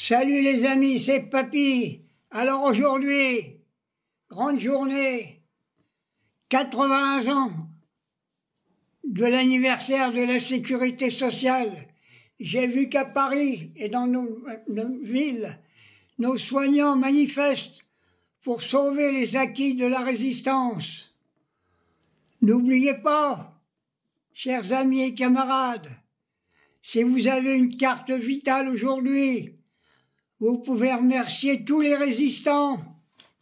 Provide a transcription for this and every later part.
Salut les amis, c'est Papy. Alors aujourd'hui, grande journée, 80 ans de l'anniversaire de la sécurité sociale. J'ai vu qu'à Paris et dans nos villes, nos soignants manifestent pour sauver les acquis de la résistance. N'oubliez pas, chers amis et camarades, si vous avez une carte vitale aujourd'hui, vous pouvez remercier tous les résistants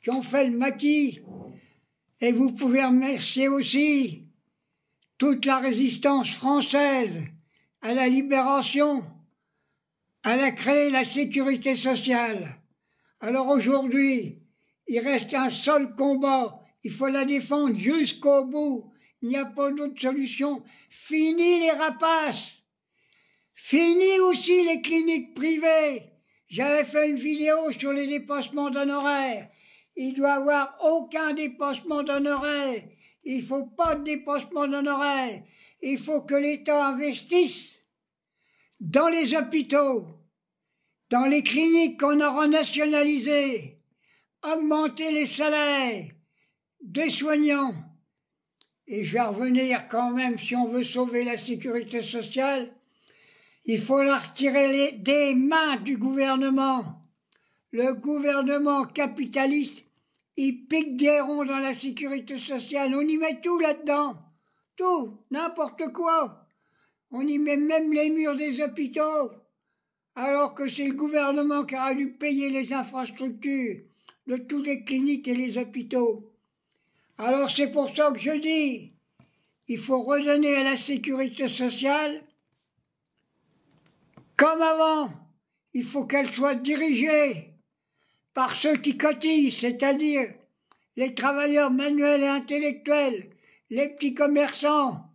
qui ont fait le maquis, et vous pouvez remercier aussi toute la résistance française à la libération. Elle a créé la sécurité sociale. Alors aujourd'hui, il reste un seul combat. Il faut la défendre jusqu'au bout. Il n'y a pas d'autre solution. Fini les rapaces. Fini aussi les cliniques privées. J'avais fait une vidéo sur les dépassements d'honoraires. Il doit y avoir aucun dépassement d'honoraires. Il ne faut pas de dépassement d'honoraires. Il faut que l'État investisse dans les hôpitaux, dans les cliniques qu'on aura nationalisées, augmenter les salaires des soignants. Et je vais revenir quand même, si on veut sauver la sécurité sociale, il faut la retirer des mains du gouvernement. Le gouvernement capitaliste, il pique des ronds dans la sécurité sociale. On y met tout là-dedans. Tout, n'importe quoi. On y met même les murs des hôpitaux. Alors que c'est le gouvernement qui a dû payer les infrastructures de toutes les cliniques et les hôpitaux. Alors c'est pour ça que je dis, il faut redonner à la sécurité sociale comme avant. Il faut qu'elle soit dirigée par ceux qui cotisent, c'est-à-dire les travailleurs manuels et intellectuels, les petits commerçants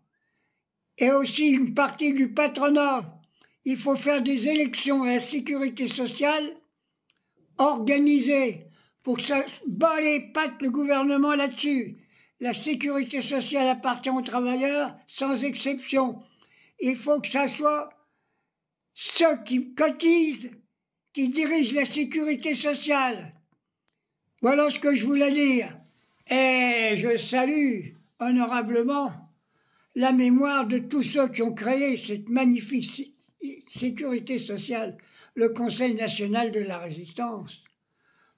et aussi une partie du patronat. Il faut faire des élections à la sécurité sociale organisées pour que ça bat les pattes le gouvernement là-dessus. La sécurité sociale appartient aux travailleurs sans exception. Il faut que ça soit ceux qui cotisent qui dirigent la sécurité sociale. Voilà ce que je voulais dire. Et je salue honorablement la mémoire de tous ceux qui ont créé cette magnifique sécurité sociale, le Conseil national de la résistance.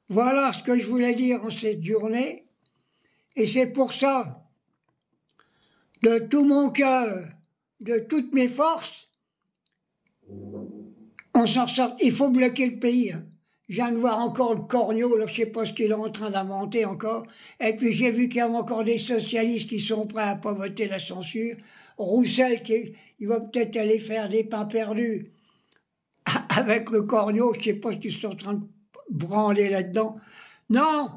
Voilà ce que je voulais dire en cette journée. Et c'est pour ça, de tout mon cœur, de toutes mes forces, on s'en sort. Il faut bloquer le pays. Je viens de voir encore le corneau, là, je ne sais pas ce qu'il est en train d'inventer encore. Et puis j'ai vu qu'il y avait encore des socialistes qui sont prêts à ne pas voter la censure. Roussel, il va peut-être aller faire des pains perdus avec le corneau, je ne sais pas ce qu'ils sont en train de branler là-dedans. Non,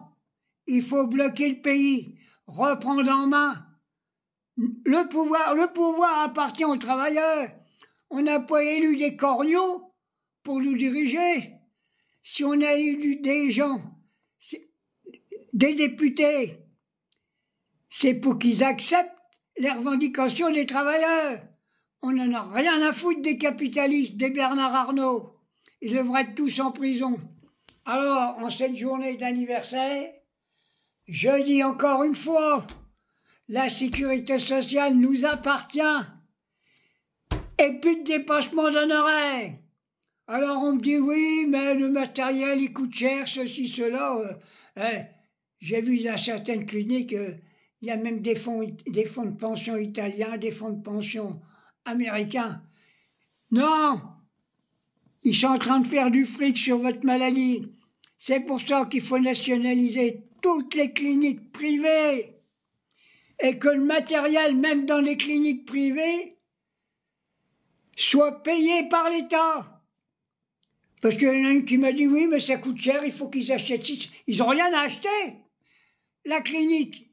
il faut bloquer le pays, reprendre en main. Le pouvoir appartient aux travailleurs. On n'a pas élu des corneaux pour nous diriger. Si on a élu des gens, des députés, c'est pour qu'ils acceptent les revendications des travailleurs. On n'en a rien à foutre des capitalistes, des Bernard Arnault. Ils devraient être tous en prison. Alors, en cette journée d'anniversaire, je dis encore une fois, la sécurité sociale nous appartient. Et plus de dépassement d'honoraires. Alors on me dit oui, mais le matériel il coûte cher, ceci, cela. J'ai vu dans certaines cliniques, il y a même des fonds de pension italiens, des fonds de pension américains. Non, ils sont en train de faire du fric sur votre maladie. C'est pour ça qu'il faut nationaliser toutes les cliniques privées. Et que le matériel, même dans les cliniques privées, soit payé par l'État. Parce qu'il y en a une qui m'a dit, oui, mais ça coûte cher, il faut qu'ils achètent. Ils n'ont rien à acheter. La clinique,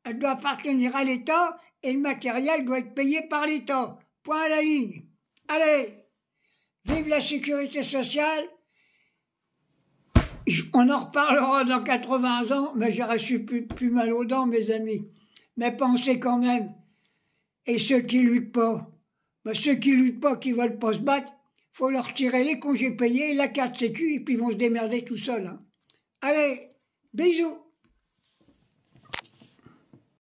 elle doit appartenir à l'État et le matériel doit être payé par l'État. Point à la ligne. Allez, vive la sécurité sociale. On en reparlera dans 80 ans, mais j'aurais su plus mal aux dents, mes amis. Mais pensez quand même. Et ceux qui luttent pas, qui veulent pas se battre, faut leur tirer les congés payés, la carte sécu, et puis ils vont se démerder tout seuls, hein. Allez, bisous!